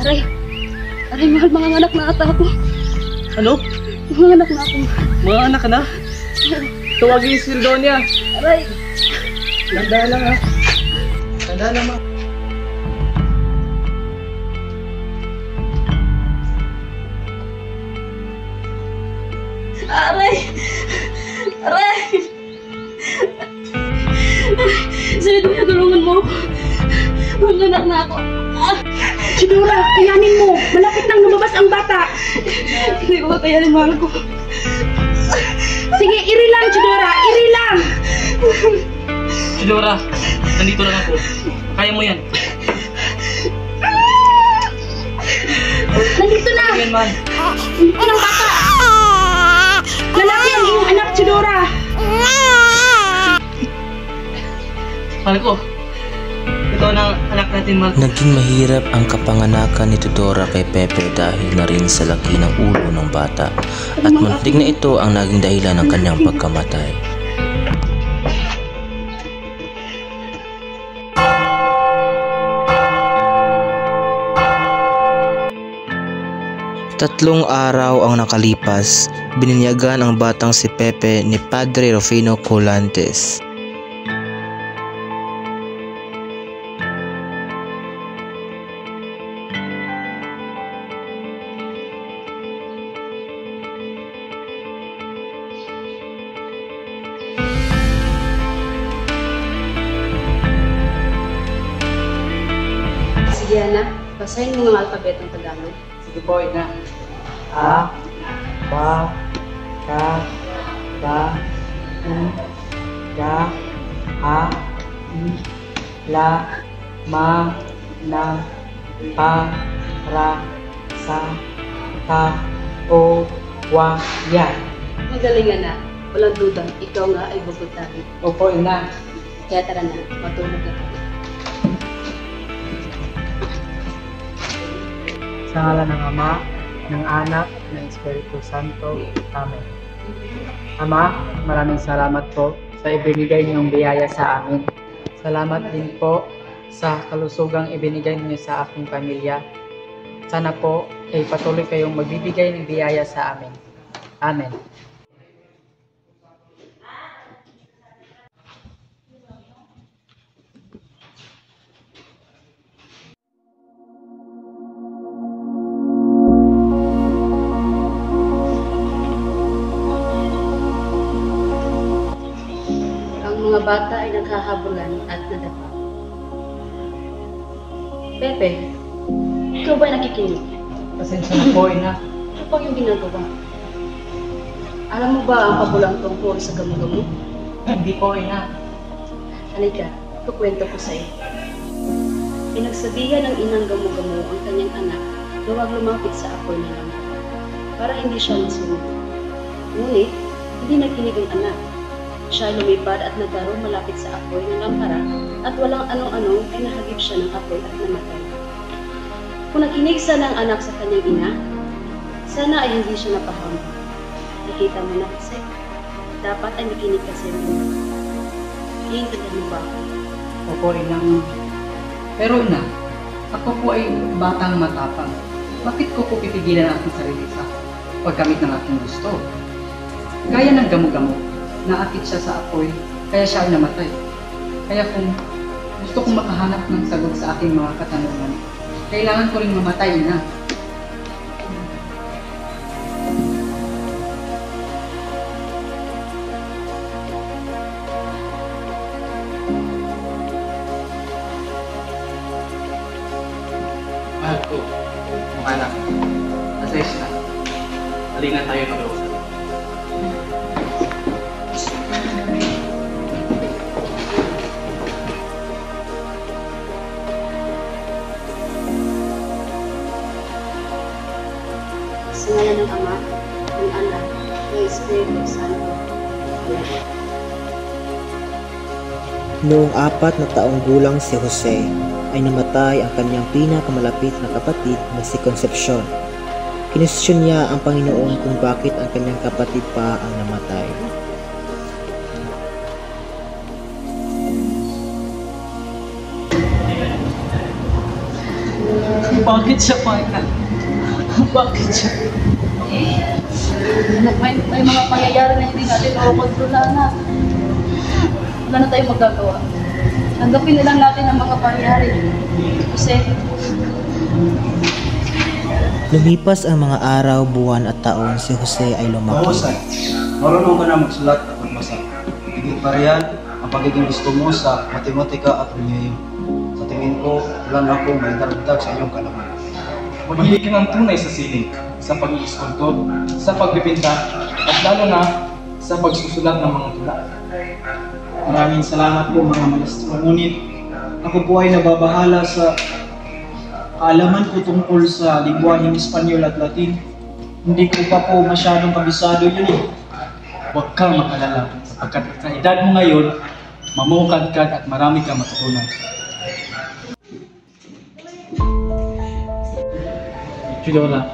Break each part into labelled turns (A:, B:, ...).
A: Aray, aray mahal, mga anak na ata ako.
B: Ano?
A: Mga anak na ako.
B: Mga anak na? Tawagin si Sildonia.
A: Aray.
B: Tanda lang ha. Tanda lang ma.
A: Aray! Aray! Sige, tulungan mo. Mga anak na ako.
C: Chidora, kayanin mo. Malapit nang lumabas ang bata.
A: Hindi ko kakayanin, mahal ko.
C: Sige, iri lang, Chidora. Iri lang.
B: Silora, nandito lang ako. Kaya mo yan.
C: Nandito na.
B: Yan man.
C: Nandito ng bata. Lalaki ang iyong anak, Chidora.
B: Mahal ko. Ito ang anak natin, mahal ko.
D: Naging mahirap ang kapanganakan ni Tudora kay Pepe dahil na rin sa laki ng ulo ng bata at muntik na ito ang naging dahilan ng kanyang pagkamatay. Tatlong araw ang nakalipas, bininyagan ang batang si Pepe ni Padre Rufino Colantes.
A: Sige, anak. Basahin mo ng alpabetong Tagalog.
B: Sige po, ina. A, ba, ka, ba, u, ga, a, i, la, ma, na, pa, ra, sa, ta, o, wa, ya.
A: Magaling, anak. Walang duda, ikaw nga ay bubutahin.
B: Opo, ina.
A: Kaya tara na, matulog na tayo.
E: Sa ngalan ng Ama, ng Anak, ng Espiritu Santo. Amen. Ama, maraming salamat po sa ibinigay niyong biyaya sa amin. Salamat din po sa kalusugang ibinigay niyo sa aking pamilya. Sana po ay patuloy kayong magbibigay ng biyaya sa amin. Amen.
A: Ang mga bata ay naghahabulan at nadapa. Pepe, ikaw ba nakikinig?
E: Pasensya na po, ina.
A: Ano pa yung ginagawa? Alam mo ba ang pabulang tungkol sa gamo-gamo?
E: Hindi po, ina.
A: Halika, kukwento ko sa iyo. Pinagsabihan ng inang gamo-gamo ang kanyang anak na huwag lumapit sa apoy na lampa para hindi siya masunog. Ngunit, hindi nakinig ang anak. Siya ay lumipad at nagkaroon malapit sa apoy ng lampara at walang anong-anong ay nahagip siya ng apoy at namatay. Kung nakinig sana ang anak sa kanyang ina, sana ay hindi siya napahama. Nakita mo na kasi, dapat ay nakinig kasi ng ina. Iintindihan mo ba ako?
E: Opo, ina. Pero ina, ako po ay batang matapang. Bakit ko po pipigilan ang aking sarili sa paggamit ng aking gusto? Gaya ng gamo-gamo, naakit siya sa apoy, kaya siya ay namatay. Kaya kung gusto kong makahanap ng sagot sa aking mga katanungan, kailangan ko rin mamatay na.
B: Mahal ko, mga anak. Pasensya na. Halina tayo mag-uusap.
A: Sa ngalan ng Ama, ng Anak, ng Espiritu Santo. Amen.
F: Noong 4 na taong gulang si Jose ay namatay ang kanyang pinakamalapit na kapatid na si Concepcion. Kinwestiyon niya ang Panginoon kung bakit ang kanyang kapatid pa ang namatay.
E: bakit siya pana? Bakit siya?
A: May mga pangyayari na hindi natin makontrolahan na. Wala na tayong magagawa. Tanggapin na lang natin ang mga pangyayari. Kasi,
F: Lumipas ang mga araw, buwan at taon, si Jose ay lumaki.
G: Mahusay, marunong ka na magsulat at magbasa. Higit pa riyan ang pagiging gusto mo sa matematika at relihiyon. Sa tingin ko, wala na akong may daragdag sa iyong kalaman.
B: Mahilig ka ng tunay sa sining, sa pag-iiskultor, sa pagbibinta, at lalo na sa pagsusulat ng mga tula.
G: Maraming salamat po mga maestro. Ngunit ako po ay nababahala sa kaalaman ko tungkol sa lingwaheng Espanyol at Latin. Hindi ko pa po masyadong kabisado yun eh.
B: Huwag kang mag-alala, sapagkat sa edad mo ngayon, mamukadkad at marami kang matutunan. Chidora,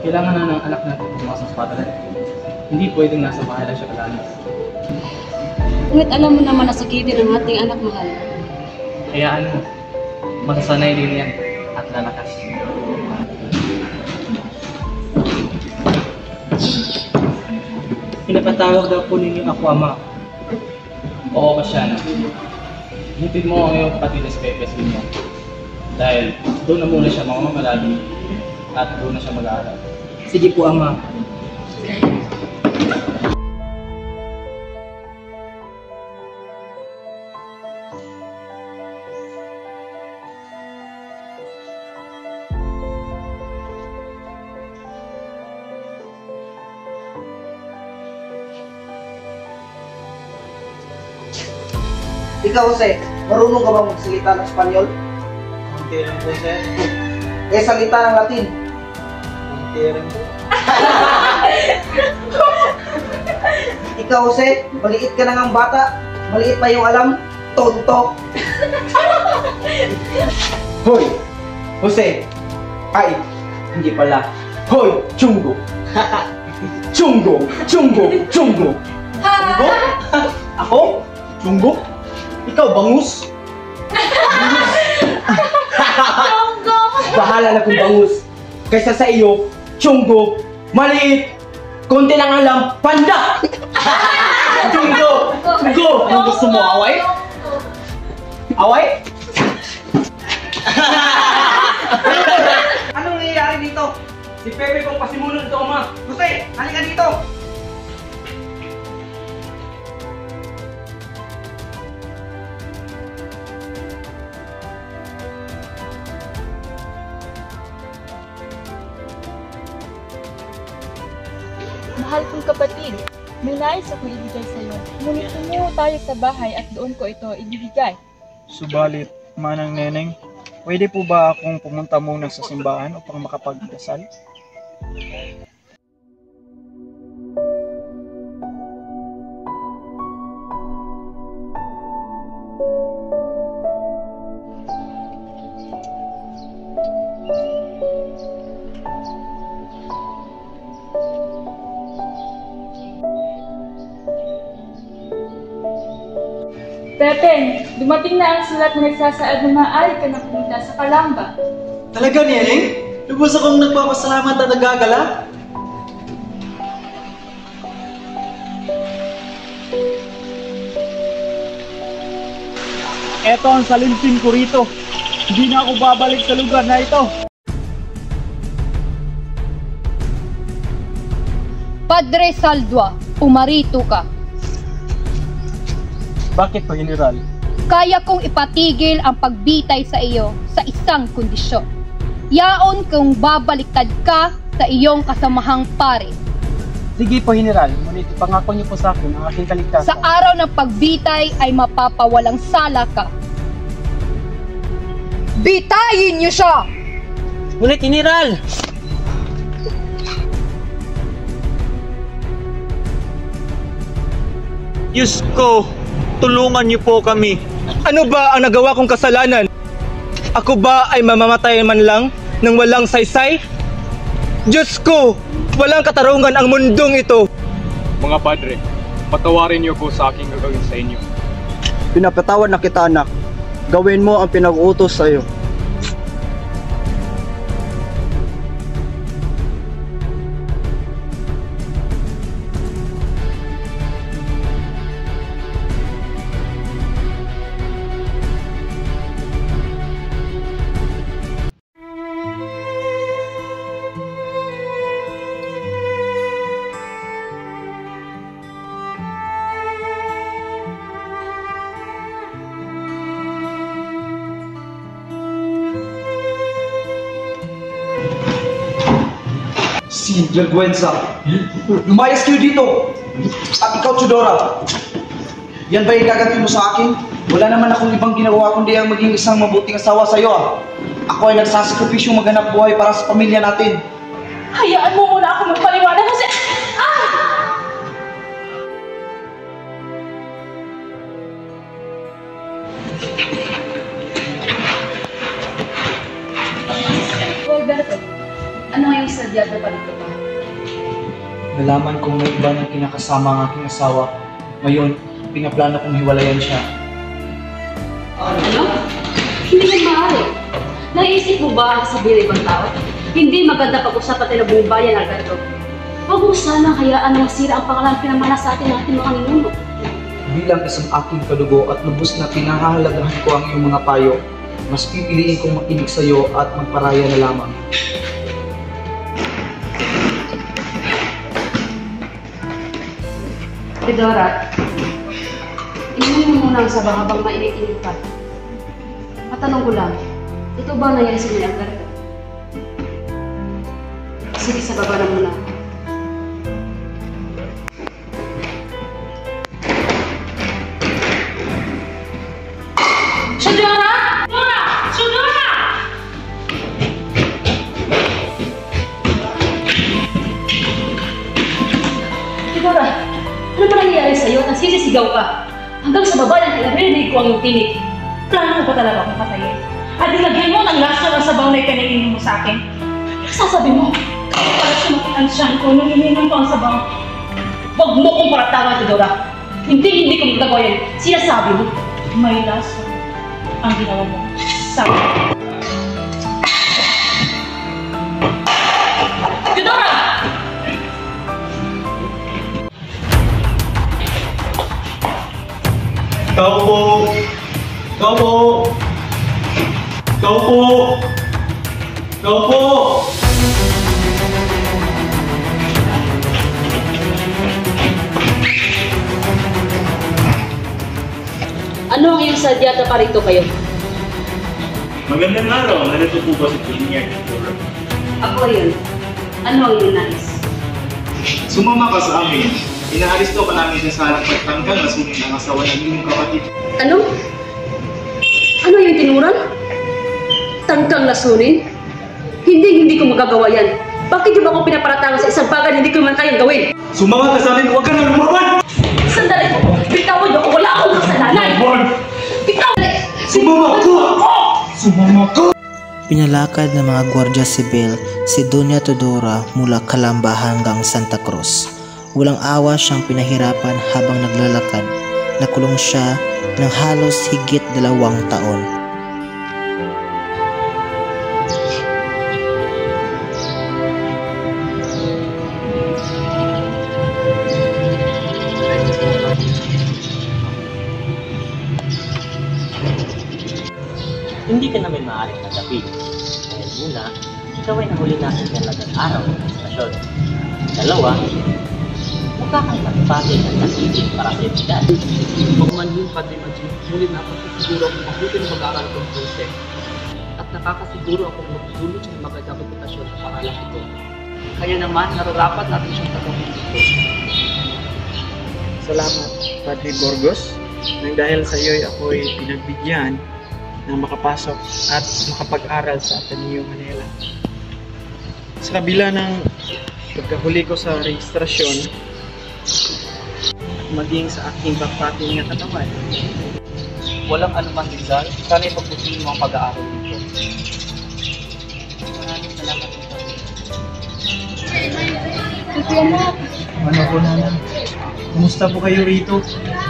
B: kailangan na ng anak natin pumasok sa patalan. Hindi pwedeng nasa bahay lang siya kalanas.
A: ngunit alam mo naman na sakiti ng ating anak mahal.
B: Hayaan mo, masasanay din yan at lalakas. Pinapatawag daw po ninyo ako, Ama. Oo, Kasyana. Hintid mo ang iyong kapatid na si Pepe sa inyo. Dahil doon na muna siya mamamalagi at doon na siya mag-aaral. Sige po, Ama.
H: Ikaw, Jose, marunong ka bang magsalita ng Espanyol?
G: Kunti rin po, sir.
H: Eh, salita ng Latin.
G: Kunti rin po.
H: Ikaw, Jose, maliit ka na ngang bata. Maliit pa yung alam. Tonto.
G: Hoy! Jose! Ay! Hindi pala. Hoy! Chungo! Chungo! Chungo! Chungo! Chungo? Ako? Chungo? Ikaw, bangus?
C: Chongo!
G: Bahala na kung bangus. Kaysa sa iyo, chungo, maliit, konti lang alam, panda! Chungo! Chungo! Anong gusto mo, away? Away?
H: Anong nangyayari dito?
G: Si Pepe kong pasimulan ito, Ama.
H: Jose, halika dito.
C: Mahal kong kapatid, may nais akong ibigay sa iyo. Ngunit tumuho tayo sa bahay at doon ko ito ibibigay.
G: Subalit, Manang Neneng, pwede po ba akong pumunta muna sa simbahan upang makapagdasal?
C: Pepe, dumating na ang sulat na nagsasaad na maaari ka na pumunta sa Kalamba.
G: Talaga, Neneng? Lubos akong nagpapasalamat at nagagala? Eto ang salimpin ko rito. Hindi na ako babalik sa lugar na ito.
I: Padre Saldua, umarito ka.
G: Bakit po, General?
I: Kaya kong ipatigil ang pagbitay sa iyo sa isang kondisyon. Yaon kung babaliktad ka sa iyong kasamahang pare.
G: Sige po, General. Ngunit ipangako niyo po sa akin ang aking kaligtasan.
I: Sa araw ng pagbitay ay mapapawalang sala ka. Bitayin niyo siya!
G: Ngunit, General!
J: Diyos ko, tulungan niyo po kami. Ano ba ang nagawa kong kasalanan? Ako ba ay mamamatay man lang nang walang saysay? Diyos ko, walang katarungan ang mundong ito.
K: Mga padre, patawarin niyo po sa aking gagawin sa inyo.
G: Pinapatawad na kita, anak. Gawin mo ang pinag-utos sa iyo. Sinvergüenza. Lumayas kayo dito. At ikaw, Chudora. Yan ba yung gaganti mo sa akin? Wala naman akong ibang ginagawa kundi ang maging isang mabuting asawa sa'yo ah. Ako ay nagsasakripisyo maghanap buhay para sa pamilya natin.
C: Hayaan mo muna ako magpaliwanag kasi...
A: Alberto, ano yung sadya na palito pa?
G: Nalaman kong may iba ng kinakasama ang aking asawa. Ngayon, pinaplano kong hiwalayan siya.
A: Ano? Hindi mo maaari. Naisip mo ba ang sabihin ng ibang tao? Hindi maganda pag-usapan tayo ng buong bayan, Alberto. Huwag mo sana hayaan na masira ang pangalan pinamana sa atin ng ating mga ninuno.
G: Bilang isang aking kadugo at lubos na pinahahalagahan ko ang iyong mga payo, mas pipiliin kong makinig sa iyo at magparaya na lamang.
A: Teodora, inumin mo muna ang sabang habang mainit-init pa. Matanong ko lang, ito ba ang nangyari sa inyo, Alberto? Sige, sa baba na muna.
C: Chudora! Chudora!
A: Teodora, ano ba nangyayari sa'yo? Nagsisisigaw ka. Hanggang sa baba yan, narinig ko ang iyong tinig.
C: Plano ko talaga akong patayin. At ilagyan mo ng laso ng sabaw na ikanainin mo sa akin. Sasabi mo, para sumakit ang tiyan ko nung ininom ko ang sabaw.
A: Huwag mo kong paratawan, Teodora. Hindi ko magagawa yan. Sinasabi mo.
C: May laso ang ginawa mo sa akin.
A: Teodora!
J: Tao po! Tao po! Tao po! Tao po!
A: Ano ang iyong sadya na parito kayo?
K: Magandang araw, narito po ba si Junior Teodora?
A: Ako rin. Ano ang iyong nais?
K: Sumama ka sa amin. Inaalis daw ka namin sa salang pagtanggal na sunin ang asawa ng iyong kapatid.
A: Ano? Ano yung tinuran? Tangkang lasunin? Hindi ko magagawa yan. Bakit niyo ba ako pinaparatangan sa isang bagay na hindi ko man kayang gawin?
J: Sumama ka sa amin, huwag ka na lumaban!
A: Sandali po! Bitawan niyo ako! Wala akong kasalanan! Bitawan!
J: Sumama ka! Sumama ka!
F: Pinalakad ng mga Guardia Sibil si Doña Teodora mula Calamba hanggang Santa Cruz. Walang awa siyang pinahirapan habang naglalakad. Nakulong siya ng halos higit 2 taon.
L: Hindi ka namin maaaring nagabi. Dahil muna, ikaw ay nahuli natin talagang araw ng istasyon. Dalawa, mukha kang nagpapagay at nasibig para sa edad.
E: Huwag man yun, Padre Manji, ngunit nakakasiguro akong mabuti na mag-aaral kong konsep. At nakakasiguro akong magdulot sa magandang reputasyon sa pangalan ito. Kaya naman, nararapat natin siyang tagapin dito.
G: Salamat, Padre Burgos, nang dahil sa iyo ako'y pinagbigyan na makapasok at makapag-aral sa Ateneo Manila. Sa kabila ng pagkahuli ko sa registrasyon at maging sa aking bakpating na katawan,
E: Walang anumang Rizal, sana ipagputihin mo ang pag-aaral nito.
L: Maraming salamat dito.
G: ano po naman. Kumusta po kayo rito?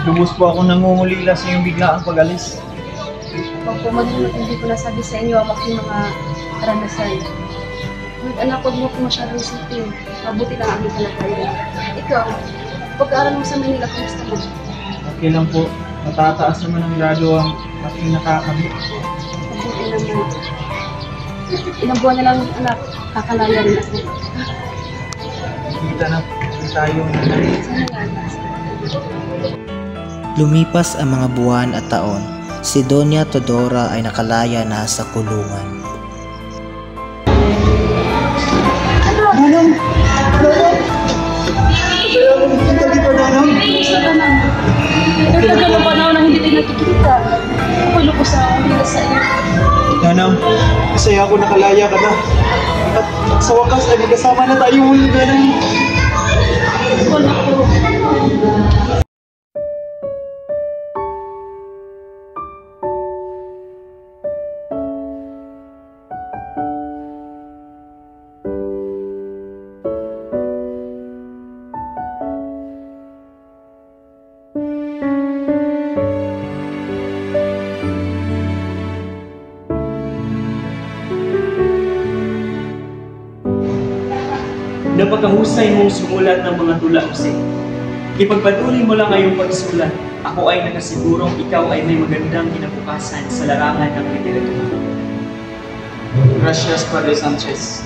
G: Lubos po ako nangungulila sa iyong biglaang pag-alis.
A: Pag pumadulot, hindi ko nasabi sa inyo ang aking mga karanasan. Ngunit anak, huwag mo kung masyadong isipin. Mabuti lang ang aming kalagayan. Ikaw, pag-aaral mo sa Manila, kumusta mo?
G: Okay lang po. Matataas naman ang grado ang aking nakakabit.
A: Mabuti naman. Ilang buwan na lang, anak, kakalaya rin ako.
G: Kita na tayo na.
F: Lumipas ang mga buwan at taon. Si Doña Teodora ay nakalaya na sa kulungan.
C: Pasensya ka na. Tagal ng panahon na hindi tayo nagkikita. Ako'y lubos na akong hila sa iyo.
G: Nanang, masaya ako nakalaya ka na. At sa wakas ay magkasama na tayo muli, Nanang.
C: Wala ko.
M: Napakahusay mong sumulat ng mga tula, Jose. Ipagpatuloy mo lang ngayong pagsulat. Ako ay nakasigurong ikaw ay may magandang kinabukasan sa larangan ng literatura.
G: Gracias, Padre Sanchez.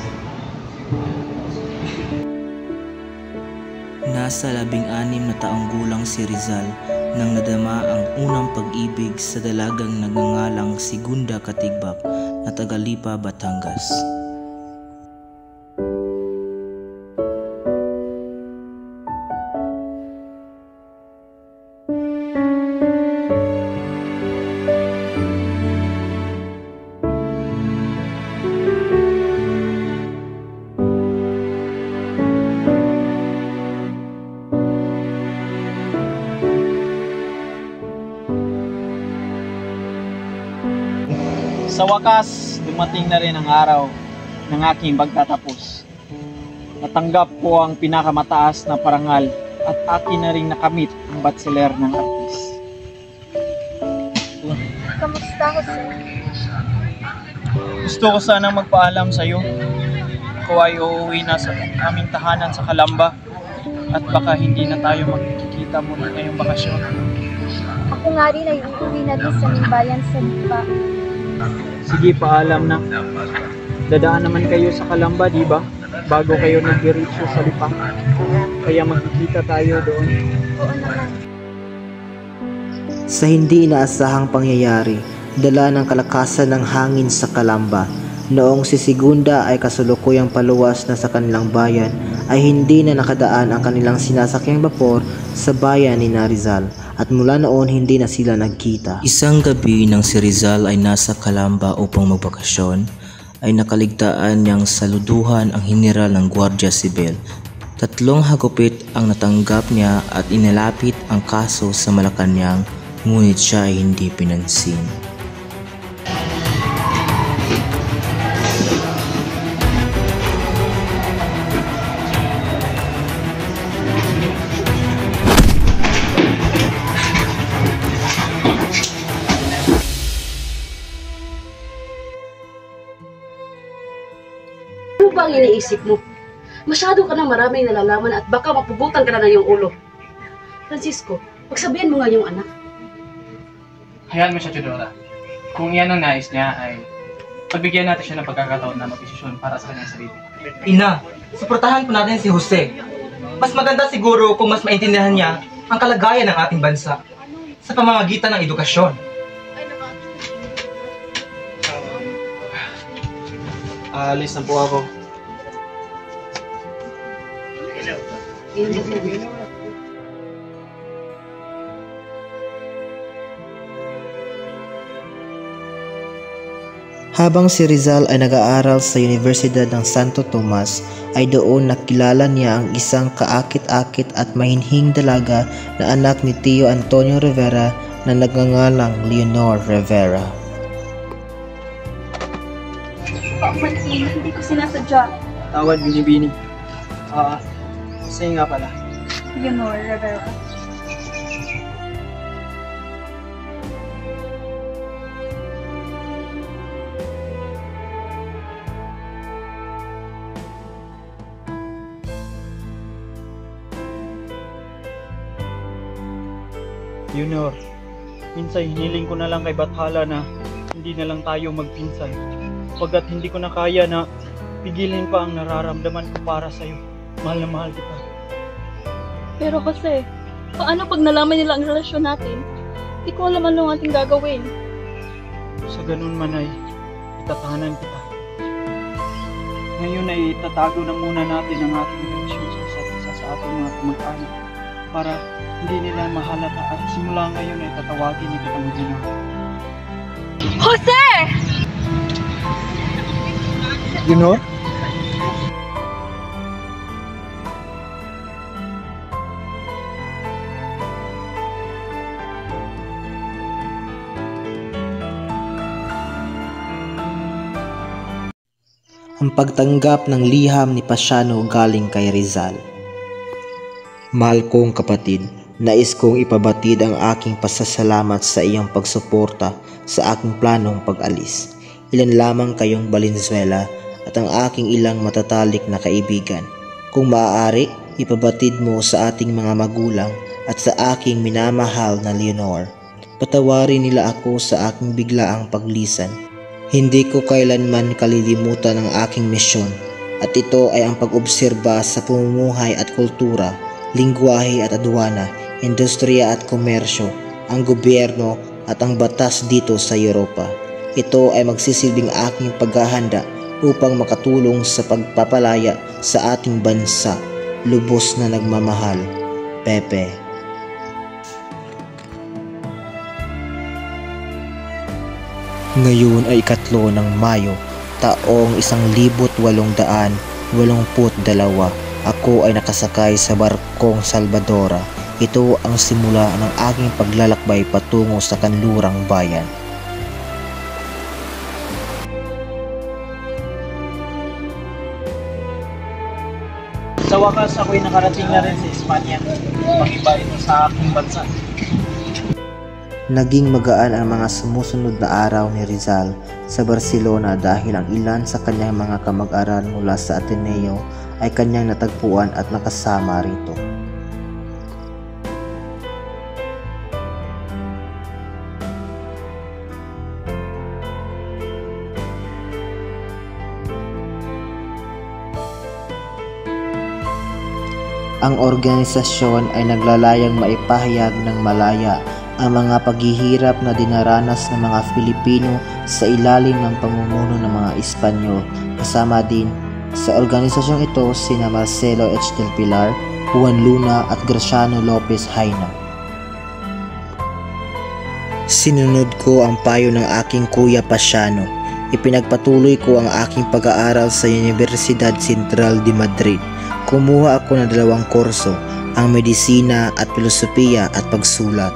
D: Nasa 16 na taong gulang si Rizal nang nadama ang unang pag-ibig sa dalagang nagngangalang si Gunda Katigbak na taga Lipa, Batangas.
G: Sa wakas, dumating na rin ang araw ng aking pagtatapos. Natanggap ko ang pinakamataas na parangal at akin na rin nakamit ang bachelor ng artist.
N: Kamusta, Jose?
G: Gusto ko sanang magpaalam sa iyo. Ako ay uuwi na sa aming tahanan sa Calamba at baka hindi na tayo magkikita muli ngayong bakasyon.
N: Ako nga rin ay uuwi na din sa aming bayan sa Lipa.
G: Sige, paalam na. Dadaan naman kayo sa Calamba, di ba? Bago kayo nag-diretso sa Lipa. Kaya magkikita tayo doon.
N: Oo naman.
F: Sa hindi inaasahang pangyayari, dala ng kalakasan ng hangin sa Calamba, noong si Segunda ay kasulukuyang paluwas na sa kanilang bayan, ay hindi na nakadaan ang kanilang sinasakyang bapor sa bayan ni Rizal, at mula noon hindi na sila nagkita. Isang gabi nang si Rizal ay nasa Calamba upang magbakasyon, ay nakaligtaan niyang saluduhan ang General ng Guardia Civil. 3 hagupit ang natanggap niya at inilapit ang kaso sa Malacanang, ngunit siya ay hindi pinansin.
A: Ano ba ang iniisip mo? Masyado ka na maraming nalalaman at baka mapugutan ka na ng iyong ulo. Francisco, pagsabihan mo nga yung anak.
B: Hayaan mo siya, Teodora. Kung yan ang nais niya ay pagbigyan natin siya ng pagkakataon na mag-desisyon para sa kanyang sarili.
J: Ina, suportahan po natin si Jose. Mas maganda siguro kung mas maintindihan niya ang kalagayan ng ating bansa sa pamamagitan ng edukasyon.
G: Aalis na po ako.
F: Habang si Rizal ay nag-aaral sa Universidad ng Santo Tomas, ay doon nakilala niya ang isang kaakit-akit at mahinhing dalaga na anak ni Tio Antonio Rivera na nagngangalang Leonor Rivera.
N: Martin, hindi ko sinasadya.
G: Tawad, Binibini. Kasi nga pala.
N: Leonor Rivera.
G: Leonor, minsan hiniling ko na lang kay Bathala na hindi na lang tayo magpinsan. Pagkat hindi ko na kaya na pigilin pa ang nararamdaman ko para sa'yo. Mahal na mahal kita.
N: Pero kasi, paano pag nalaman nila ang relasyon natin? Hindi ko alam ano ang ating gagawin.
G: Sa ganun man ay itatahanan kita. Ngayon ay itatago na muna natin ang ating relasyon sa isa't isa sa ating mga kamag-anak para hindi nila mahalata at simula ngayon ay tatawagin ni kitang Gino.
N: Jose!
G: Gino?
F: Ang pagtanggap ng liham ni Pasiano galing kay Rizal. Mahal kong kapatid, nais kong ipabatid ang aking pasasalamat sa iyong pagsuporta sa aking planong pag-alis. Ilan lamang kayong Valenzuela at ang aking ilang matatalik na kaibigan. Kung maaari, ipabatid mo sa ating mga magulang at sa aking minamahal na Leonor. Patawarin nila ako sa aking biglaang paglisan. Hindi ko kailanman kalilimutan ang aking misyon at ito ay ang pag-obserba sa pamumuhay at kultura, lingwahe at adwana, industriya at komersyo, ang gobyerno at ang batas dito sa Europa. Ito ay magsisilbing aking paghahanda upang makatulong sa pagpapalaya sa ating bansa. Lubos na nagmamahal, Pepe. Ngayon ay 3 ng Mayo, taong 1882. Ako ay nakasakay sa barkong Salvadora. Ito ang simula ng aking paglalakbay patungo sa kanlurang bayan.
G: Sa wakas, ako'y nakarating na rin sa Espanya. Mag-iba ito sa aking bansa.
F: Naging magaan ang mga sumusunod na araw ni Rizal sa Barcelona dahil ang ilan sa kanyang mga kamag-aral mula sa Ateneo ay kanyang natagpuan at nakasama rito. Ang organisasyon ay naglalayang maipahayag ng malaya ang mga paghihirap na dinaranas ng mga Pilipino sa ilalim ng pamumuno ng mga Espanyol. Kasama din sa organisasyong ito sina Marcelo H. del Pilar, Juan Luna at Graciano Lopez Haina. Sinunod ko ang payo ng aking kuya Pasiano. Ipinagpatuloy ko ang aking pag-aaral sa Universidad Central de Madrid. Kumuha ako ng 2 kurso, ang medisina at filosofiya at pagsulat.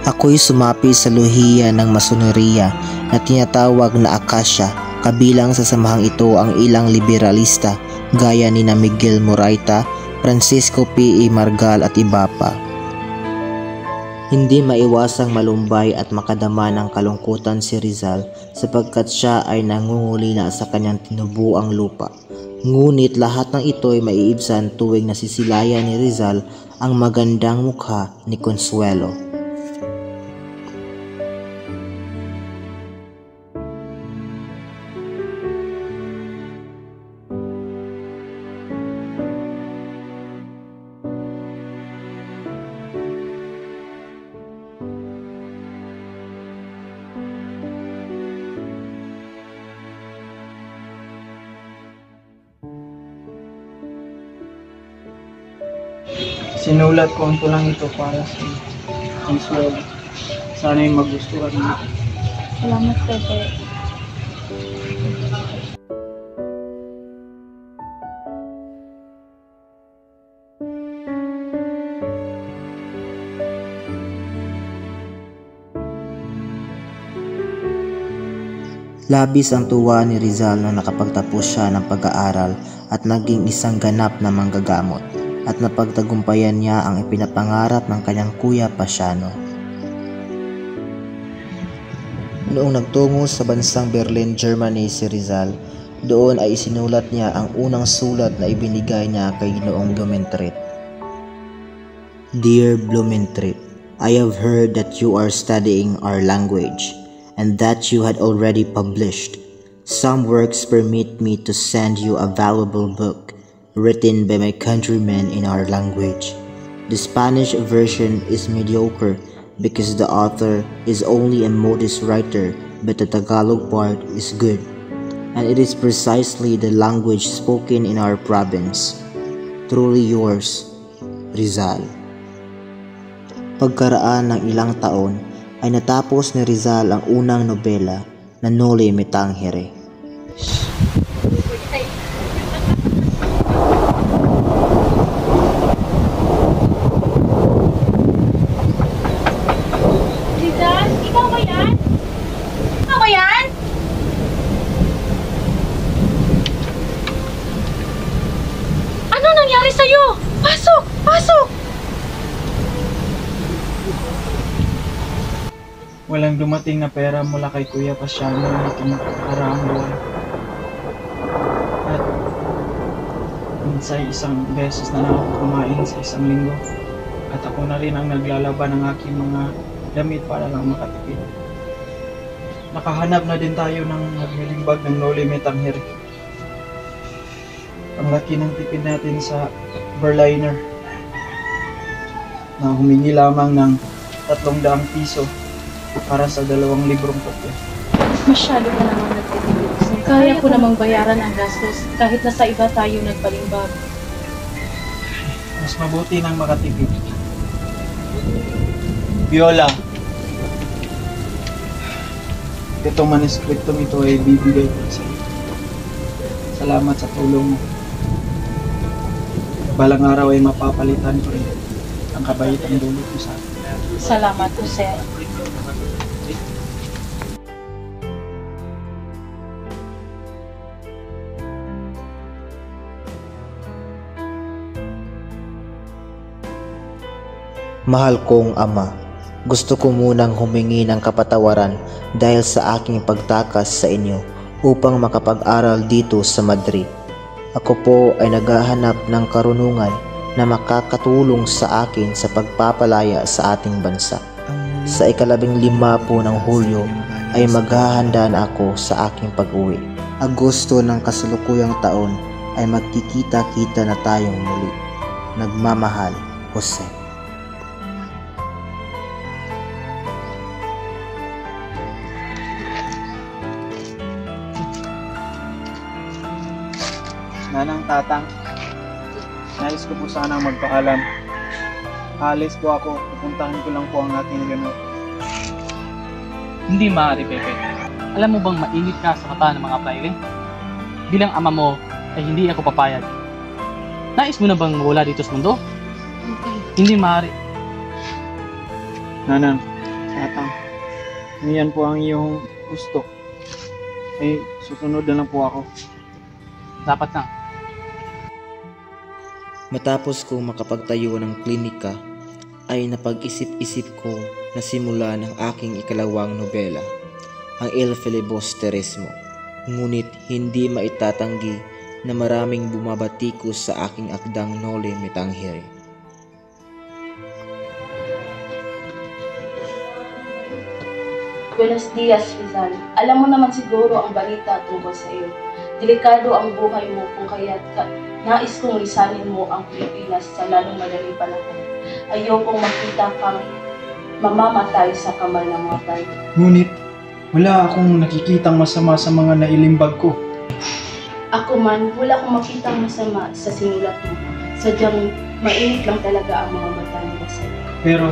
F: Ako'y sumapi sa lohiya ng Masoneria na tinatawag na Akasya. Kabilang sa samahang ito ang ilang liberalista gaya ni Miguel Moraita, Francisco P. E. Margal at iba pa. Hindi maiwasang malumbay at makadama ng kalungkutan si Rizal sapagkat siya ay nangungulila sa kanyang tinubuang lupa. Ngunit lahat ng ito ay maiibsan tuwing nasisilayan ni Rizal ang magandang mukha ni Consuelo.
G: Sinulat ko ang tulang ito para sa Consuelo. Sana'y magustuhan mo.
N: Salamat, Pepe.
F: Labis ang tuwa ni Rizal nang nakapagtapos siya ng pag-aaral at naging isang ganap na manggagamot at napagtagumpayan niya ang ipinapangarap ng kanyang kuya Pasiano. Noong nagtungo sa bansang Berlin, Germany si Rizal, doon ay isinulat niya ang unang sulat na ibinigay niya kay Ginoong Blumentritt. Dear Blumentritt, I have heard that you are studying our language and that you had already published. Some works permit me to send you a valuable book written by my countrymen in our language. The Spanish version is mediocre because the author is only a modest writer, but the Tagalog part is good, and it is precisely the language spoken in our province. Truly yours, Rizal. Pagkaraan ng ilang taon ay natapos ni Rizal ang unang nobela na Noli Me Tangere.
C: Rizal, ikaw ba yan? Ikaw ba yan? Ano nangyari sa'yo? Pasok! Pasok!
G: Walang dumating na pera mula kay Kuya Pasiano nitong nakaraang buwan. At minsan isang beses na lang ako kumain sa isang linggo. At ako na rin ang naglalaban ng aking mga damit para lang makatipid. Nakahanap na din tayo ng naglilimbag ng Noli Me Tangere. Ang laki ng tipid natin sa Berliner na humingi lamang ng 300 piso para sa 2 librong kopya.
C: Masyado ka naman nagtitipid. Kaya ko namang bayaran ang gastos kahit na sa iba tayo nagpalimbag.
G: Mas mabuti nang makatipid. Viola, itong manuskriptong ito ay bibigay ko sa iyo. Salamat sa tulong mo. Balang araw ay mapapalitan ko rin ang kabaitang dulot mo sa akin.
C: Salamat, Jose.
F: Mahal kong ama, gusto ko munang humingi ng kapatawaran dahil sa aking pagtakas sa inyo upang makapag-aral dito sa Madrid. Ako po ay naghahanap ng karunungan na makakatulong sa akin sa pagpapalaya sa ating bansa. Sa 15 po ng Hulyo ay maghahanda na ako sa aking pag-uwi. Agosto ng kasalukuyang taon ay magkikita-kita na tayong muli. Nagmamahal, Jose.
G: Nanang Tatang, nais ko po sanang magpaalam. Alis po ako, pupuntahan ko lang po ang aking gamot.
B: Hindi maaari, Pepe. Alam mo bang mainit ka sa kata ng mga praile? Bilang ama mo ay hindi ako papayag. Nais mo na bang wala dito sa mundo? Hindi maaari.
G: Nanang Tatang, kung yan po ang iyong gusto, ay susunod na lang po ako.
B: Dapat na.
F: Matapos kong makapagtayo ng klinika, ay napag-isip-isip ko na simulan ang aking ikalawang nobela, ang Il Filibusterismo. Ngunit hindi maitatanggi na maraming bumabatikos sa aking akdang Noli Me Tangere.
A: Buenos dias, Rizal. Alam mo naman siguro ang balita tungkol sa iyo. Delikado ang buhay mo kung kaya't nais kong lisanin mo ang Pilipinas sa lalong madaling panahon. Ayokong makita kang mamamatay sa kamay ng mga tayo.
G: Ngunit, wala akong nakikitang masama sa mga nailimbag ko.
A: Ako man, wala akong makitang masama sa sinulat mo. Sadyang mainit lang talaga ang mga mata nila sa iyo.
G: Pero,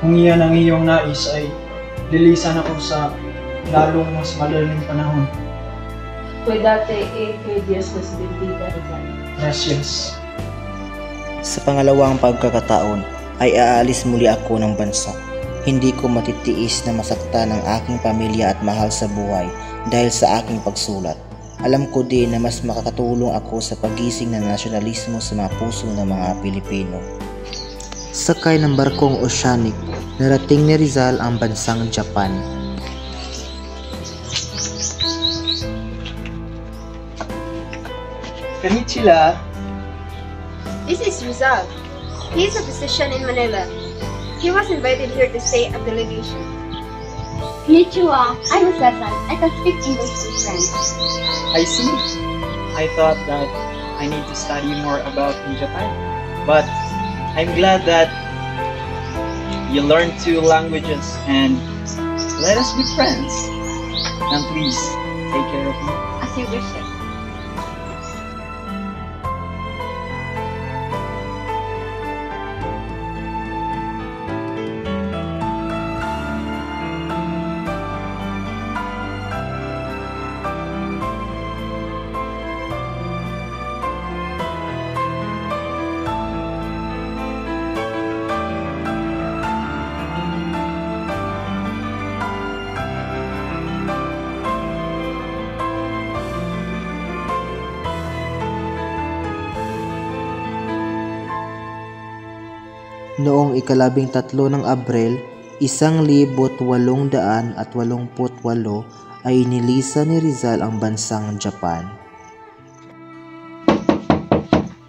G: kung iyan ang iyong nais ay lilisan ako sa lalong mas madaling panahon.
A: Cuídate que Dios los bendiga, Rizal.
G: Gracias.
F: Sa pangalawang pagkakataon ay aalis muli ako ng bansa. Hindi ko matitiis na masaktan ang aking pamilya at mahal sa buhay dahil sa aking pagsulat. Alam ko din na mas makakatulong ako sa pagising ng nasyonalismo sa mga puso ng mga Pilipino. Sakay ng barkong oceanic, narating ni Rizal ang bansang Japan.
G: Konnichiwa.
O: This is Rizal. He is a physician in Manila. He was invited here to stay at the legation.
I: Konnichiwa, I'm Cesar. I can speak English and French.
G: I see. I thought that I need to study more about Japan. But I'm glad that you learned 2 languages and let us be friends. And please, take care of me.
I: As you wish it.
F: Noong 13 ng Abril, 1888 ay inilisan ni Rizal ang bansang Japan.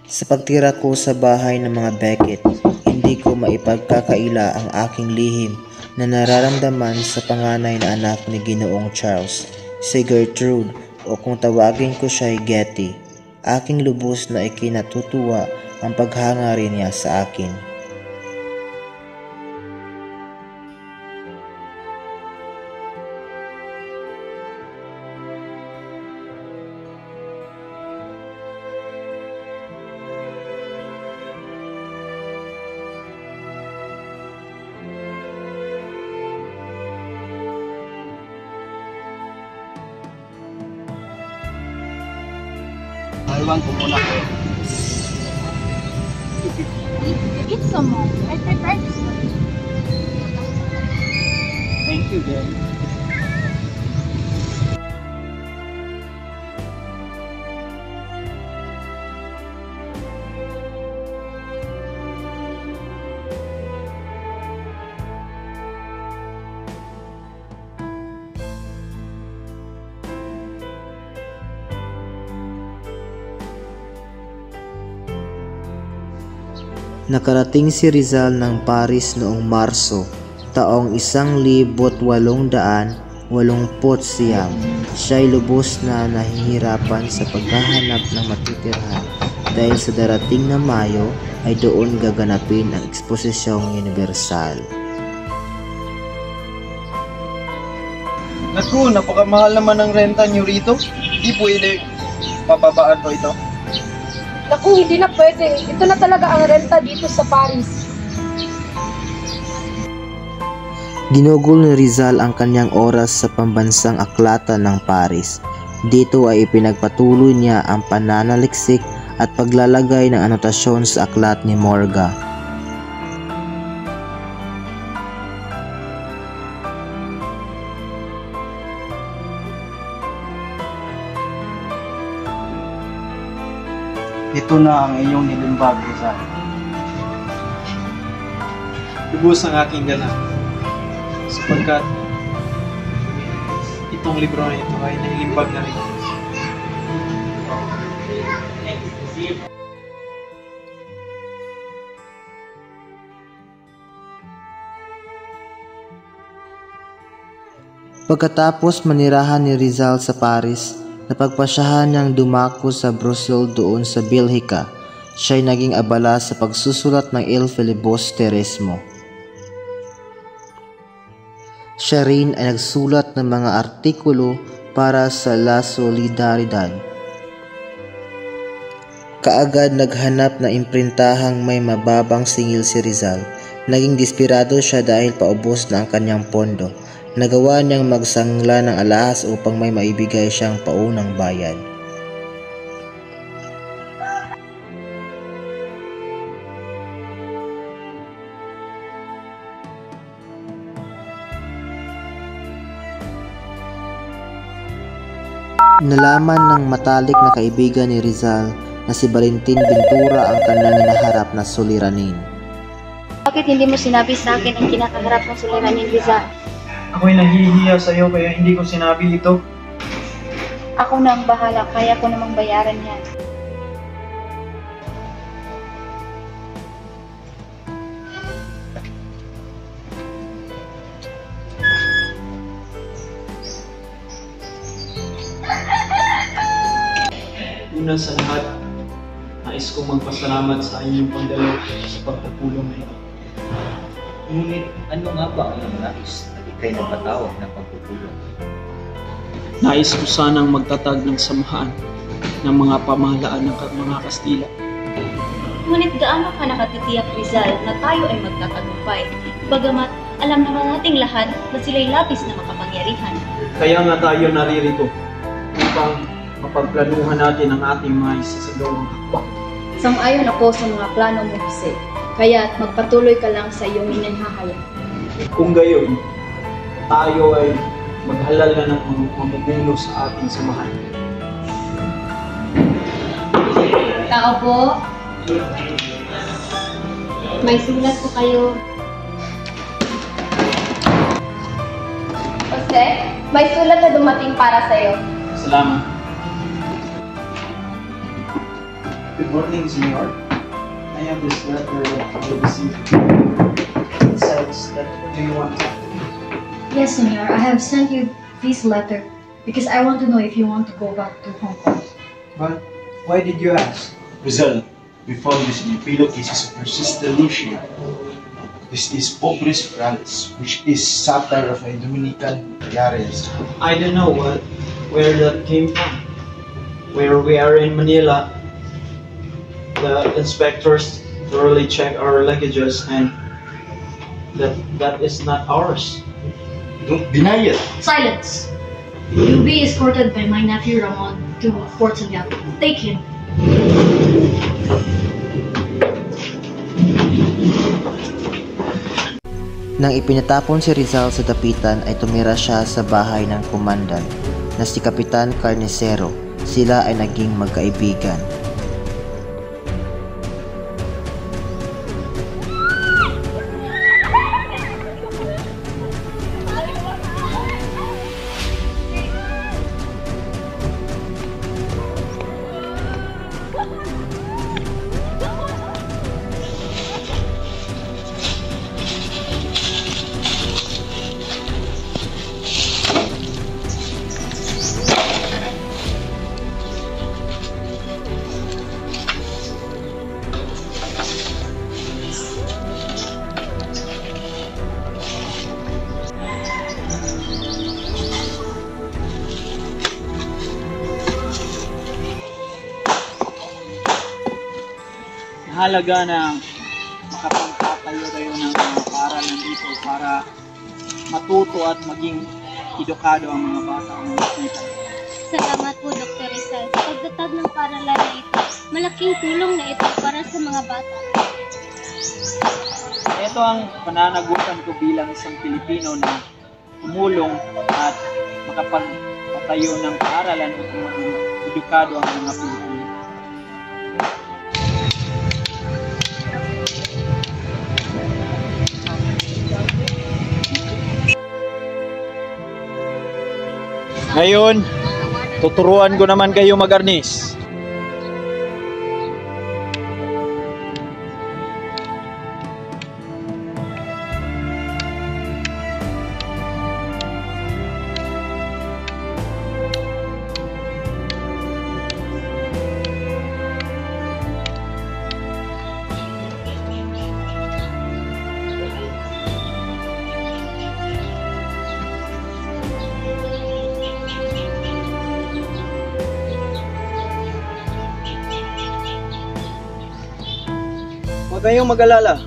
F: Sa pagtira ko sa bahay ng mga Beckett, hindi ko maipagkakaila ang aking lihim na nararamdaman sa panganay na anak ni Ginoong Charles, si Gertrude, o kung tawagin ko siya'y Getty. Aking lubos na ikinatutuwa ang paghangarin niya sa akin.
J: Iwan ko muna.
O: Eat some more. I prepared this for you.
J: Thank you, Jen.
F: Nakarating si Rizal ng Paris noong Marso, taong 1889. Siya'y lubos na nahihirapan sa paghahanap ng matitirhan dahil sa darating na Mayo ay doon gaganapin ang Eksposisyong Universal.
G: Naku, napakamahal naman ang renta niyo rito. Di pwede pababaan ko ito.
P: Naku, hindi na pwede. Ito na talaga ang renta dito sa Paris.
F: Ginugol ni Rizal ang kanyang oras sa pambansang aklatan ng Paris. Dito ay ipinagpatuloy niya ang pananaliksik at paglalagay ng anotasyon sa aklat ni Morga.
G: Ito na ang iyong nilimbag, Rizal. Lubos ang aking gana, sapagkat itong libro na ito ay nilimbag na rin.
F: Pagkatapos manirahan ni Rizal sa Paris, napagpasyahan niyang dumako sa Brussels doon sa Belgica. Siya'y naging abala sa pagsusulat ng Il Filibusterismo. Siya rin ay nagsulat ng mga artikulo para sa La Solidaridad. Kaagad naghanap na imprintahang may mababang singil si Rizal. Naging desperado siya dahil paubos na ang kanyang pondo. Nagawa niyang magsangla ng alahas upang may maibigay siyang paunang bayad. Nalaman ng matalik na kaibigan ni Rizal na si Valentin Ventura ang kanyang hinaharap na suliranin.
O: Bakit hindi mo sinabi sa akin ang kinakaharap ng suliranin, Rizal?
G: Ako'y nahihiya sa iyo kaya hindi ko sinabi ito.
O: Ako na ang bahala, kaya ko namang bayaran yan.
M: Una sa lahat, nais kong magpasalamat sa inyong pagdalo sa pagtutulong na ito.
L: Ngunit ano nga ba ang nais na ikay nagpatawag ng pagpupulong?
M: Nais ko sanang magtatag ng samahan ng mga pamahalaan ng mga Kastila.
Q: Ngunit gaano ka nakatitiyak, Rizal, na tayo ay magtatagumpay? Bagamat alam naman nating lahat na sila'y labis na makapangyarihan.
M: Kaya nga tayo naririto upang mapagplanuhan natin ang ating mga isasagawang hakbang.
R: Sang-ayon ako sa mga plano mo, Jose. Kaya magpatuloy ka lang sa iyong inihahayag.
M: Kung gayon, tayo ay maghalal na ng mamumuno sa ating samahan.
R: Tao po.
O: May sulat po kayo. Jose, may sulat na dumating para sa'yo.
B: Salamat.
G: Good morning, Senor. I have this letter that I received. It says that do you want to?
S: Yes, Senor. I have sent you this letter because I want to know if you want to go back to Hong Kong.
G: But why did you ask?
K: Rizal, we found this in Pillow cases of your sister Lucia. This is Pobres Franz, which is satire of a Dominican Yares.
G: I don't know where that came from. Where we are in Manila, the inspectors thoroughly check our luggages and that is not ours.
K: Don't deny it.
S: Silence! You'll be escorted by my nephew Ramon to Fort Santiago. Take him.
F: Nang ipinatapon si Rizal sa dapitan ay tumira siya sa bahay ng kumandan na si Kapitan Carnicero. Sila ay naging magkaibigan.
G: Mahalaga na makapagpatayo kayo ng mga paaralan dito para matuto at maging edukado ang mga bata ang makikita.
O: Salamat po, Dr. Rizal. Sa pagtatag ng paaralan na ito, malaking tulong na ito para sa mga bata.
G: Ito ang pananagutan ko bilang isang Pilipino na tumulong at makapagpatayo ng paaralan upang maging edukado ang mga Pilipino. Ngayon, tuturuan ko naman kayo mag-arnis. Huwag kayong mag-alala.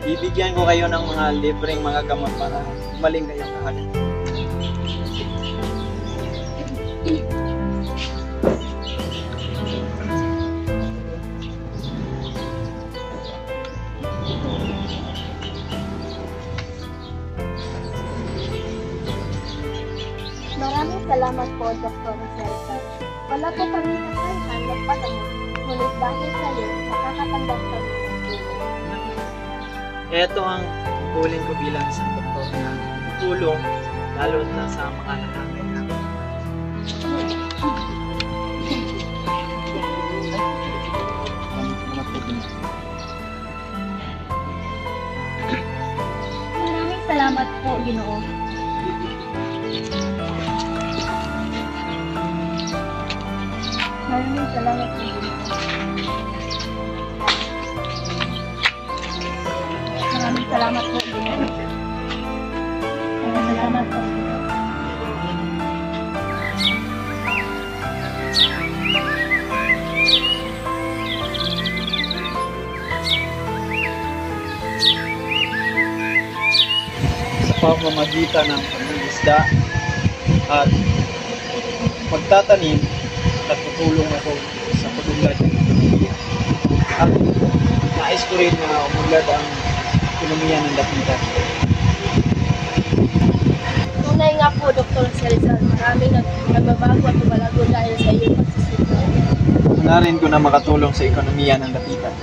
G: Bibigyan ko kayo ng mga libreng mga gamot para umaling kayo kaagad.
O: Maraming salamat po, Dr. Rizal. Wala po kami kakayahan magpagamot. Ngunit dahil sa iyo, makakatanggap kami ng tulong.
G: Ito ang tungkulin ko bilang isang doktor na tulong lalo na sa mga nakakailangan.
O: Maraming salamat po, Ginoo. Maraming salamat po, Ginoo. Maraming salamat po, Ginoo. Maraming salamat po.
G: Sa pamamagitan ng pag-iisda at pagtatanim, nagtutulong ako sa pag-unlad. At nais ko rin na umulad ang ekonomiya ng Dapitan.
O: Tunay nga po, Dr. Rizal, maraming nagbabago at nabalago dahil sa iyong pagsusunod.
G: Hanarin ko na makatulong sa ekonomiya ng Dapitan.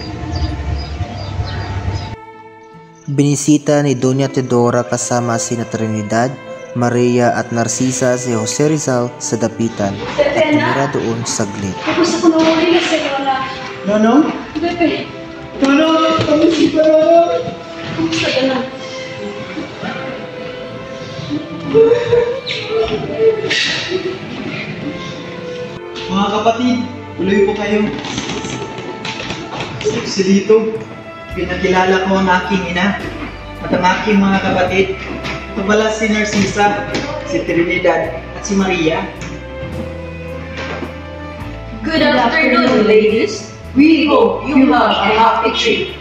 F: Binisita ni Doña Teodora kasama sina Trinidad, Maria at Narcisa si Jose Rizal sa dapitan at tumira doon saglit.
C: Gusto ko na uli na sa'yo na.
G: Nonong?
C: Bebe,
G: Nonong! Kamusta ka, Nonong?
C: kamusta ka na?
G: Mga kapatid, tuloy po kayo. Si Lito, pinakilala ko ang aking ina at ang aking mga kapatid. Ito pala si Narcisa, si Trinidad at si Maria.
Q: Good afternoon, ladies. We hope you have a happy trip.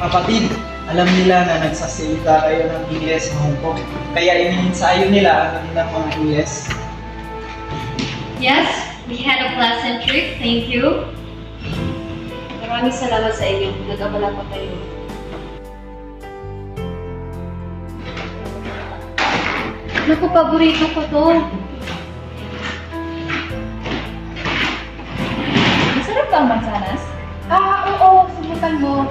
G: Kapatid, alam nila na nagsasalita kayo ng Ingles sa Hong Kong. Kaya iniinsayo nila ang kanilang mga Ingles.
Q: Yes, we had a pleasant trip. Thank you.
A: Maraming salamat sa inyo. Nag-abala pa kayo.
Q: Naku, paborito ko to.
R: Masarap ba ang mansanas?
P: Oo, subukan mo.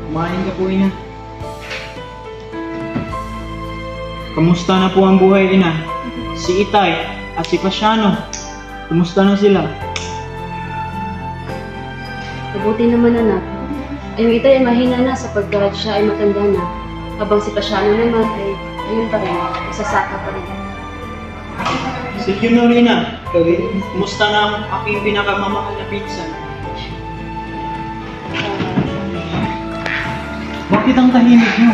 G: Kumain ka po, ina. Kamusta na po ang buhay, ina? Si Itay at si Pasiano, kumusta na sila?
A: Mabuti naman, anak. Yung Itay ay mahina na sapagkat siya ay matanda na. Habang si Pasiano naman ay ayun pa rin, masasaka pa rin.
G: Si Junorina, kumusta na ang aking pinakamamahal na pinsan? Bakit ang tahimik niyo?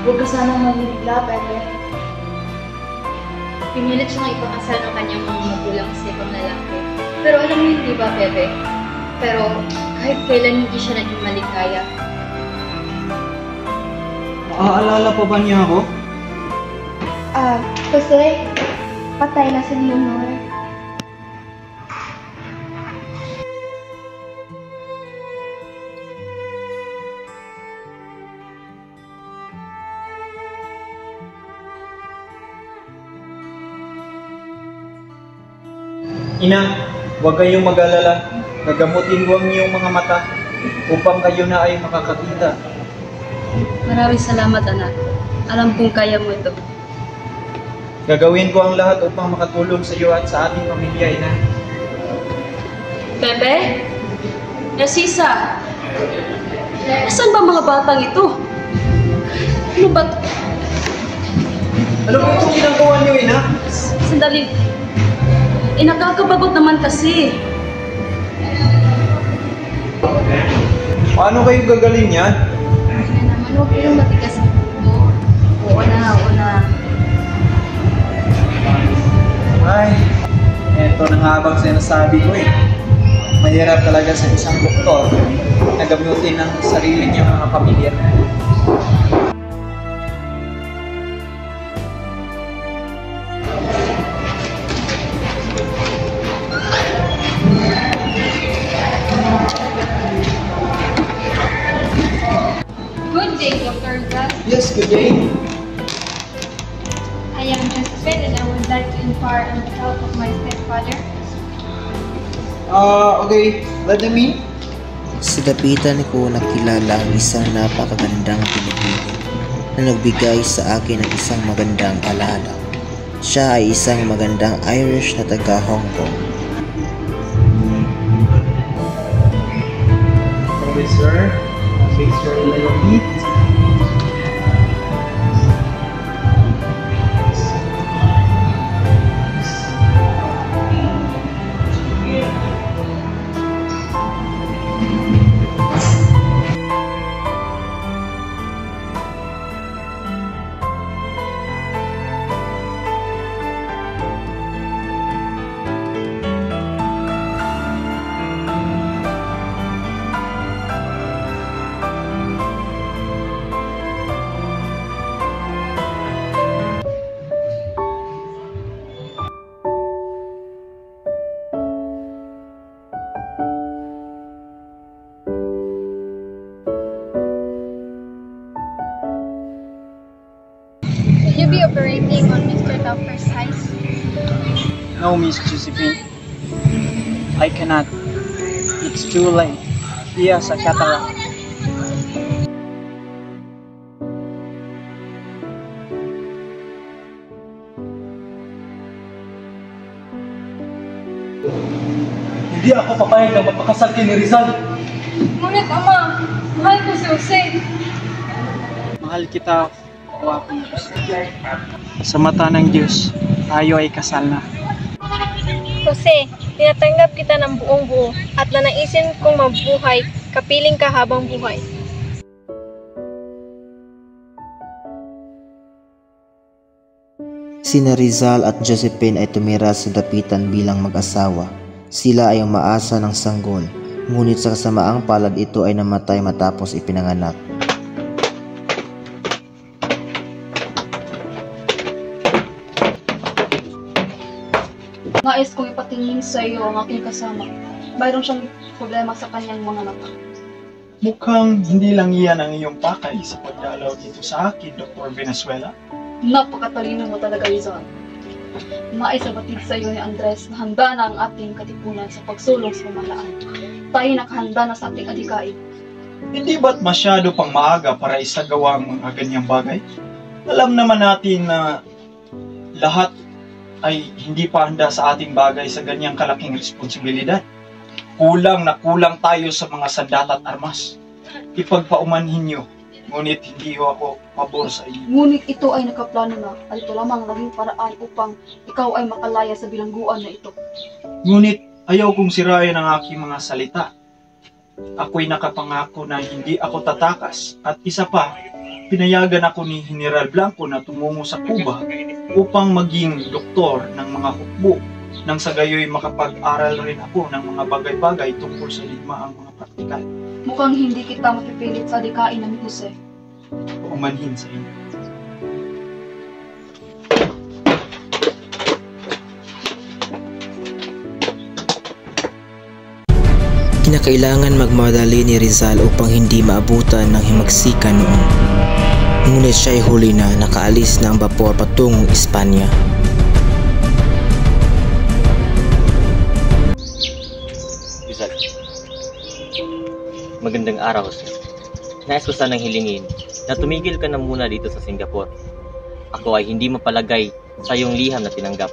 R: Huwag ka sanang magbibigla, Pepe.
Q: Pinilit siyang ipakasal ng kanyang mga magulang sa ibang lalaki. Pero alam mo yun, di ba, Pepe? Pero kahit kailan hindi siya naging maligaya.
G: Naaalala pa ba niya ako?
O: Jose, patay na si Leonor.
G: Ina, huwag kayong mag-alala. Gagamutin ko ang iyong mga mata upang kayo na ay makakakita.
A: Maraming salamat, anak. Alam kong kaya mo ito.
G: Gagawin ko ang lahat upang makatulong sa iyo at sa ating pamilya, ina.
C: Pepe? Narcisa? Nasaan ba mga batang ito? Ano ba?
G: Ano ba itong ginagawa niyo, ina?
C: Sandali. Nakakabagot naman kasi.
G: Paano kayo gagaling yan?
Q: Naman, huwag kayong matigas ang ulo.
A: Oo na.
G: Ay, eto na nga bang sinasabi ko eh. Mahirap talaga sa isang doktor na gamutin ang sarili niyang mga pamilya.
O: Good day, Dr. Gas.
G: Yes, good day.
O: I am Josephine and I would like to inquire on the health of my stepfather.
G: Okay, let them in.
F: Sa dapitan ko nakilala ang isang napakagandang Pilipino na nagbigay sa akin ng isang magandang alala. Siya ay isang magandang Irish na taga Hong Kong.
G: Okay, sir. Okay, sir. Let them eat.
O: Will you be operating on Mr. Topper's eyes?
G: No, Miss Josephine. I cannot. It's too late. He has a cataract.
J: Hindi ako papayag na mapakasal kay ni Rizal.
P: Ngunit Ama, mahal ko si Jose.
G: Mahal kita, o aking Diyos. Sa mata ng Diyos, tayo ay kasal na.
O: Jose, tinatanggap kita ng buong buo at nanaisin kong mabuhay, kapiling ka habang buhay.
F: Sina Rizal at Josephine ay tumira sa dapitan bilang mag-asawa. Sila ay ang maasa ng sanggol, ngunit sa kasamaang palad ito ay namatay matapos ipinanganak.
R: Nais kong ipatingin sa iyo ang aking kasama. Mayroon siyang problema sa kanyang mga mata.
G: Mukhang hindi lang iyan ang iyong pakay sa pagdalaw dito sa akin, Dr. Venezuela.
R: Napakatalino mo talaga, Rizal. Nais batid sa iyo ni Andres na handa na ang ating katipunan sa pagsulong sa pamahalaan. Tayo nakahanda na sa ating adhikain.
G: Hindi ba't masyado pang maaga para isagawa ang mga ganyang bagay? Alam naman natin na lahat ay hindi pa handa sa ating bagay sa ganyang kalaking responsibilidad. Kulang na kulang tayo sa mga sandata at armas. Ipagpaumanhin niyo, ngunit hindi ako pabor sa inyo.
R: Ngunit ito ay nakaplano na at ito lamang naging paraan upang ikaw ay makalaya sa bilangguan na ito.
G: Ngunit ayaw kong sirayan ang aking mga salita. Ako'y nakapangako na hindi ako tatakas at isa pa, pinayagan ako ni General Blanco na tumungo sa Cuba upang maging doktor ng mga hukbo nang sa gayoy makapag-aral rin ako ng mga bagay-bagay tungkol sa ligmaang mga praktikal.
R: Mukhang hindi kita mapipilit sa adhikain ng Jose.
G: Umanhin sa inyo.
D: Kinakailangan magmadali ni Rizal upang hindi maabutan ng himagsikan noon. Ngunit siya ay huli na nakaalis na ang bapor patungong Espanya.
L: Rizal, magandang araw, sir. Nais ko sanang hilingin na tumigil ka na muna dito sa Singapore. Ako ay hindi mapalagay sa iyong liham na tinanggap.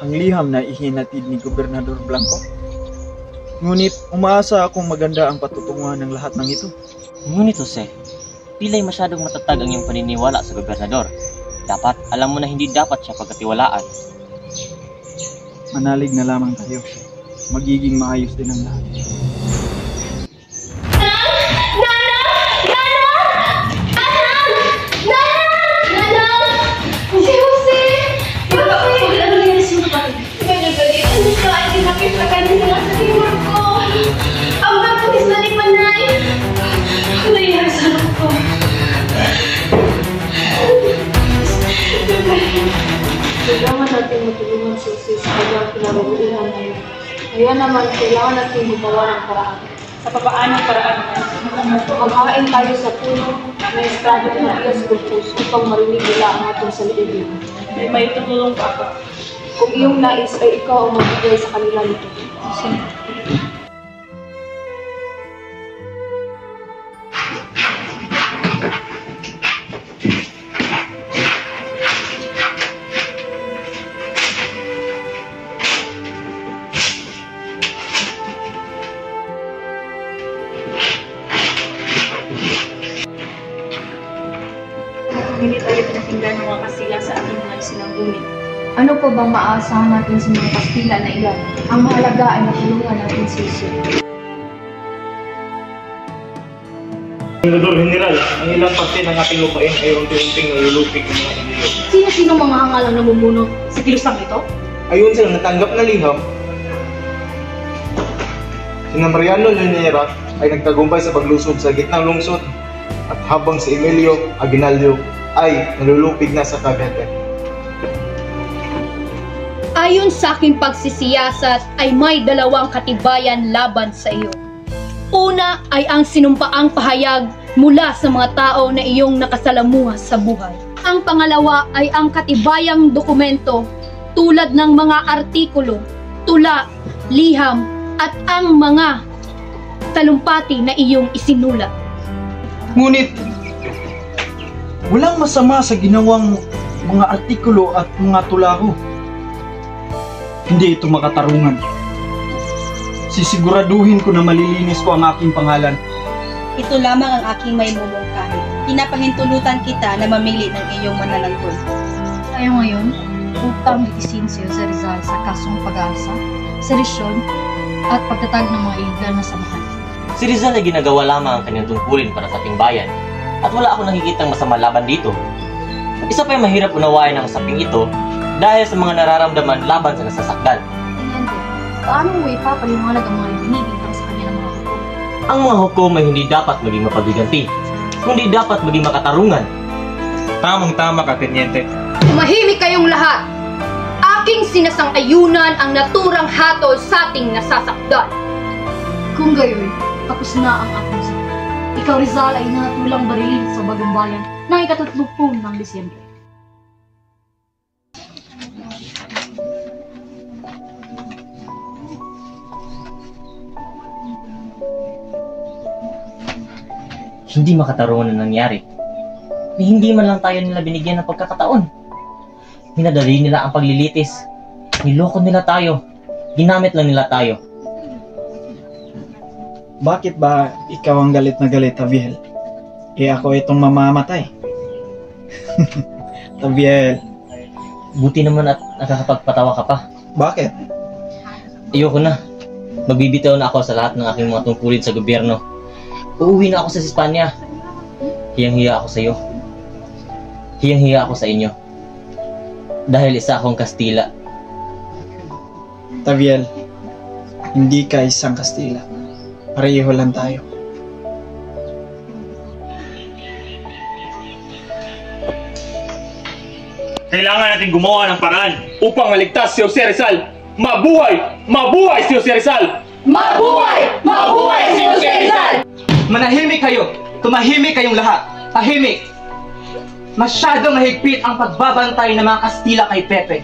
G: Ang liham na ihinatid ni Gobernador Blanco? Ngunit umaasa akong maganda ang patutunguhan ng lahat ng ito.
L: Ngunit Jose, pila'y masyadong matatag ang iyong paniniwala sa gobernador. Dapat alam mo na hindi dapat siya pagkatiwalaan.
G: Manalig na lamang tayo. Magiging maayos din ang lahat.
P: Si Jose! Bakit? Ano nangyari sa mga kapatid? Ganyan-ganyan. Ano siya? Ay, dinakit na ganyan nila sa timur ko. Ang baptis na ni Panay. Ano nangyari sa anak ko? Kailangan natin matulungan si Jose sa kanyang pinag-uuhan ngayon. Kaya naman, kailangan natin gumawa ng paraan.
C: Sa papaanong paraan?
P: Maghain tayo sa puno na estrado ng Diaz Corpus upang marinig nila ang ating salitin.
C: May tutulong pa ako.
P: Kung iyong nais ay ikaw ang magbigay sa kanila nito.
C: Sige. Hindi tayo pinakinggan ng mga Kastila sa ating mga isinanggunit.
S: Ano po bang maaasahan natin sa mga Kastila na ilan? Ang mahalaga ay matulungan natin si Jesus.
J: Gobernador General, ang ilang parte ng ating lupain ay unti-unting nalulupig ng mga Indio.
C: Sino-sino mga hangalang namumuno sa kilusang ito?
J: Ayon sa natanggap na liham, sina Mariano Lunera ay nagtagumpay sa paglusod sa gitnang lungsod at habang si Emilio Aguinaldo ay nalulupig na sa Cavite.
I: Ayon sa aking pagsisiyasat ay may dalawang katibayan laban sa iyo. Una ay ang sinumpaang pahayag mula sa mga tao na iyong nakasalamuha sa buhay. Ang pangalawa ay ang katibayang dokumento tulad ng mga artikulo, tula liham at ang mga talumpati na iyong isinulat.
G: Ngunit, walang masama sa ginawang mga artikulo at mga tula ko. Hindi ito makatarungan. Sisiguraduhin ko na malilinis ko ang aking pangalan.
T: Ito lamang ang aking may mumungkahi. Pinapahintulutan kita na mamili ng iyong mananangkol.
S: Tayo ngayon, upang litisin si Jose Rizal sa kasong pag-aasa, sedisyon, at pagtatag ng mga illegal na samahan.
L: Si Rizal ay ginagawa lamang ang kanyang tungkulin para sa ating bayan at wala akong nakikitang masama laban dito. Isa pa yung mahirap unawain ang usaping ito dahil sa mga nararamdaman laban sa nasasaktan.
S: Teniente, paano mo ipapaliwanag ang mga binibintang sa kanya ng mga hukom?
L: Ang mga hukom ay hindi dapat maging mapabiganti, kundi dapat maging makatarungan.
J: Tamang-tama ka, Teniente.
I: Tumahimik kayong lahat! Aking sinasang-ayunan ang naturang hatol sa ating nasasaktan.
S: Kung gayoy, tapos na ang ating sakit. Ikaw, Rizal, ay natulang barilin sa Bagong Bayan ng ika-30 ng Disyembre.
L: Hindi makatarungan na nangyari. Hindi man lang tayo nila binigyan ng pagkakataon. Minadali nila ang paglilitis. Niloko nila tayo. Ginamit lang nila tayo.
G: Bakit ba ikaw ang galit na galit, Taviel? Ako itong mamamatay. Taviel.
L: Buti naman at nakakapagpatawa ka pa.
G: Bakit?
L: Ayoko na. Magbibitaw na ako sa lahat ng aking mga tungkulin sa gobyerno. Uuwi na ako sa Espanya. Hiyang-hiya ako sa iyo. Hiyang-hiya ako sa inyo. Dahil isa akong Kastila.
G: Taviel, hindi ka isang Kastila. Pareho lang tayo.
J: Kailangan natin gumawa ng paraan upang maligtas si Jose Rizal. Mabuhay! Mabuhay si Jose Rizal!
P: Mabuhay! Mabuhay si Jose Rizal!
J: Manahimik kayo! Tumahimik kayong lahat! Tahimik! Masyadong mahigpit ang pagbabantay ng mga Kastila kay Pepe.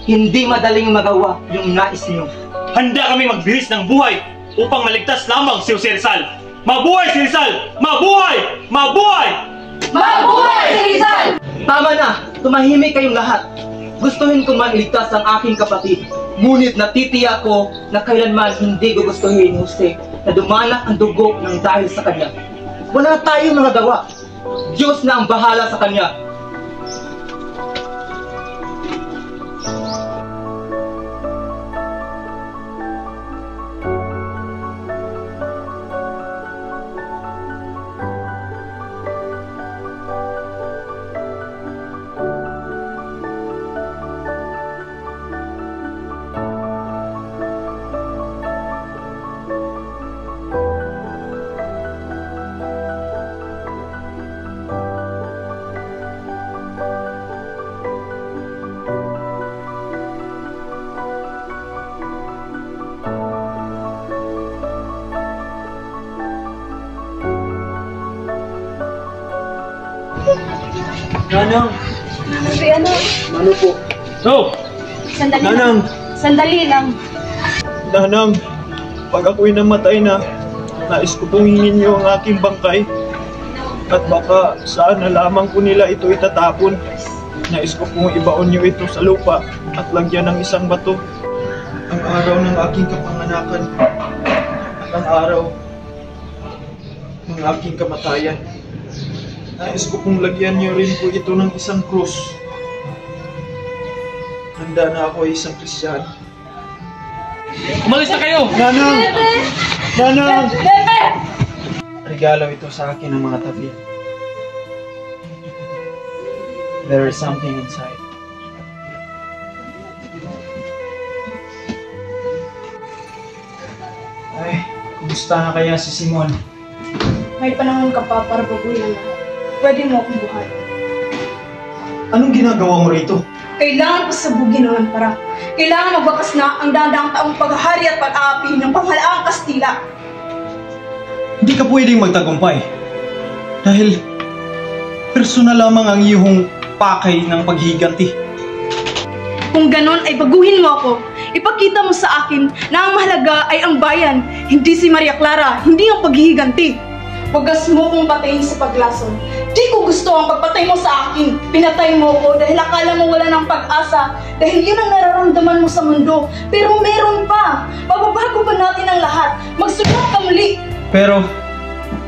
J: Hindi madaling magawa yung nais niyo. Handa kami magbihis ng buhay upang maligtas lamang si Jose Rizal! Mabuhay si Rizal! Mabuhay! Mabuhay!
P: Mabuhay si Rizal!
J: Tama na! Tumahimik kayong lahat! Gustuhin ko man iligtas ang aking kapatid. Ngunit natitiyak ko na kailanman hindi gugustuhin ni Jose na dumanak ang dugo ng dahil sa kanya. Wala tayong magagawa. Diyos na ang bahala sa kanya.
G: Nanang!
R: Si ano?
G: Ano po?
J: No!
R: Sandali
G: Nanang!
R: lang. Sandali lang.
G: Nanang! Pag ako'y namatay na, nais ko pong hingin niyo ang aking bangkay. At baka saan na lamang ko nila ito itatapon. Nais ko pong ibaon niyo ito sa lupa at lagyan ng isang bato. Ang araw ng aking kapanganakan at ang araw ng aking kamatayan. Nais ko pong lagyan niyo rin po ito ng isang krus. Handa na ako ay isang Kristiyano.
J: Umalis na kayo!
G: Nanang! Nanang!
R: Bebe!
G: Regalo ito sa akin ng mga tabi. There is something inside. Ay, kumusta na kaya si Simon?
R: May panahon ka pa para baguhin ang lahat. Pwede mo akong buhay.
G: Anong ginagawa mo rito?
R: Kailangan pasabugin ang para. Kailangan magwakas na ang daang taong paghahari at pag-aapi ng pamahalaang Kastila.
G: Hindi ka pwedeng magtagumpay. Dahil personal lamang ang iyong pakay ng paghiganti.
R: Kung ganon ay baguhin mo ako.
T: Ipakita mo sa akin na ang mahalaga ay ang bayan, hindi si Maria Clara, hindi ang paghihiganti. Wagas mo kong patayin sa paglason. Di ko gusto ang pagpatay mo sa akin. Pinatay mo ko dahil akala mo wala ng pag-asa, dahil yun ang nararamdaman mo sa mundo. Pero meron pa. Mababago pa natin ang lahat. Magsulat ka muli.
G: Pero,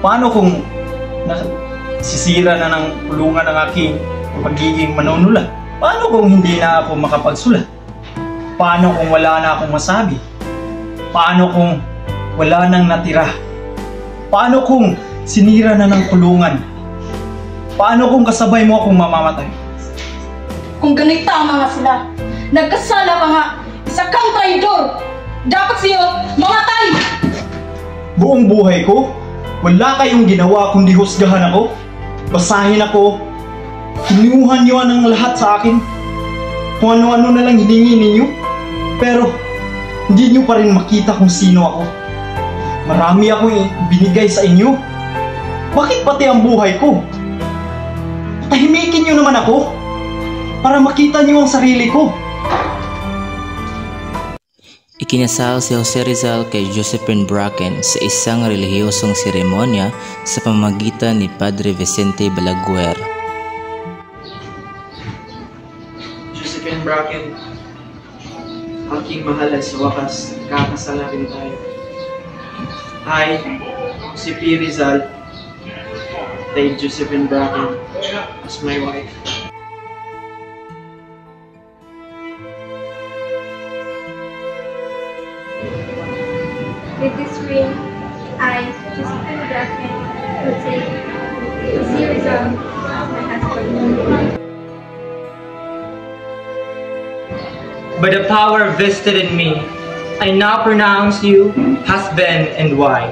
G: paano kung sisira na ng kulungan ng aking pagiging manunulat? Paano kung hindi na ako makapagsulat? Paano kung wala na akong masabi? Paano kung wala nang natira? Paano kung sinira na ng kulungan? Paano kung kasabay mo akong mamamatay?
T: Kung ganito ang mga sila, nagkasala ka nga, isa kang traidor. Dapat siyo mamatay!
G: Buong buhay ko, wala kayong ginawa kundi husgahan ako, basahin ako, kinuha niyo ang lahat sa akin, kung ano-ano na lang hiningi ninyo, pero hindi niyo pa rin makita kung sino ako. Marami akong binigay sa inyo. Bakit pati ang buhay ko? Tahimikin niyo naman ako para makita niyo ang sarili ko.
D: Ikinasal si Jose Rizal kay Josephine Bracken sa isang relihiyosong seremonya sa pamamagitan ni Padre Vicente Balaguer.
M: Josephine Bracken, aking mahal ay sa wakas, kakasal na rin tayo. I, si P. Rizal, take Josephine Bracken as my wife.
O: With this ring, I, Josephine Bracken, will take P. Rizal as my husband.
J: By the power vested in me, I now pronounce you husband and wife.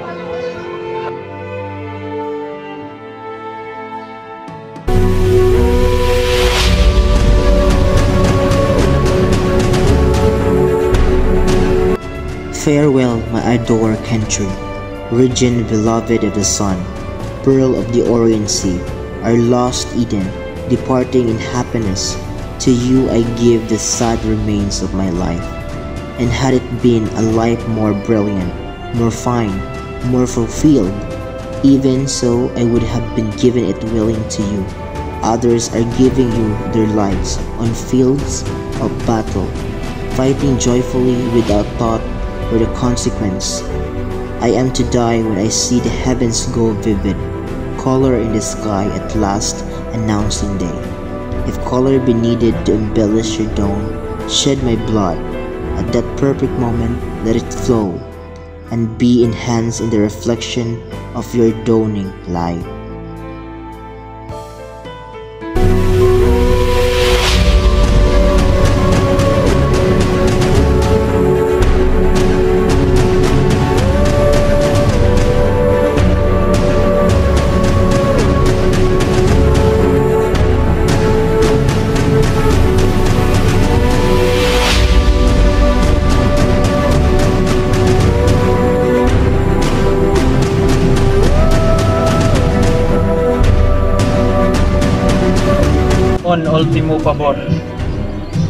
F: Farewell, my adored country, region beloved of the sun, pearl of the Orient Sea, our lost Eden, departing in happiness. To you I give the sad remains of my life. And had it been a life more brilliant, more fine, more fulfilled, even so I would have been given it willing to you. Others are giving you their lives on fields of battle, fighting joyfully without thought or the consequence. I am to die when I see the heavens go vivid, color in the sky at last announcing day. If color be needed to embellish your dawn, shed my blood. At that perfect moment, let it flow and be enhanced in the reflection of your dawning light.
G: On ultimo favor,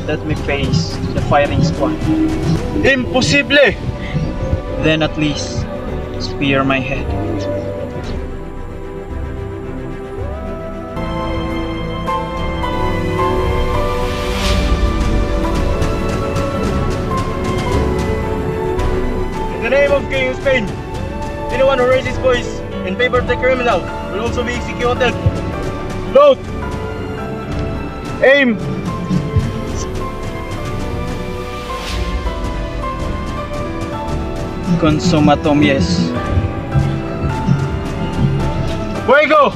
G: let me face the firing squad.
J: Imposible!
G: Then at least, spare my head.
J: In the name of King of Spain, anyone who raises his voice in favor of the criminal will also be executed. Load! Aim!
G: Consumatum yes.
J: Fuego!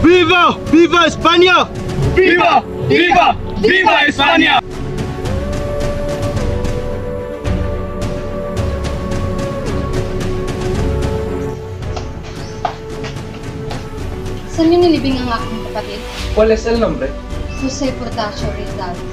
J: ¡Viva! ¡Viva España! ¡Viva! ¡Viva! ¡Viva España!
R: Saan niyo nilibing ang aking kapatid?
J: ¿Cuál es el nombre?
R: Jose Portacio Rizal.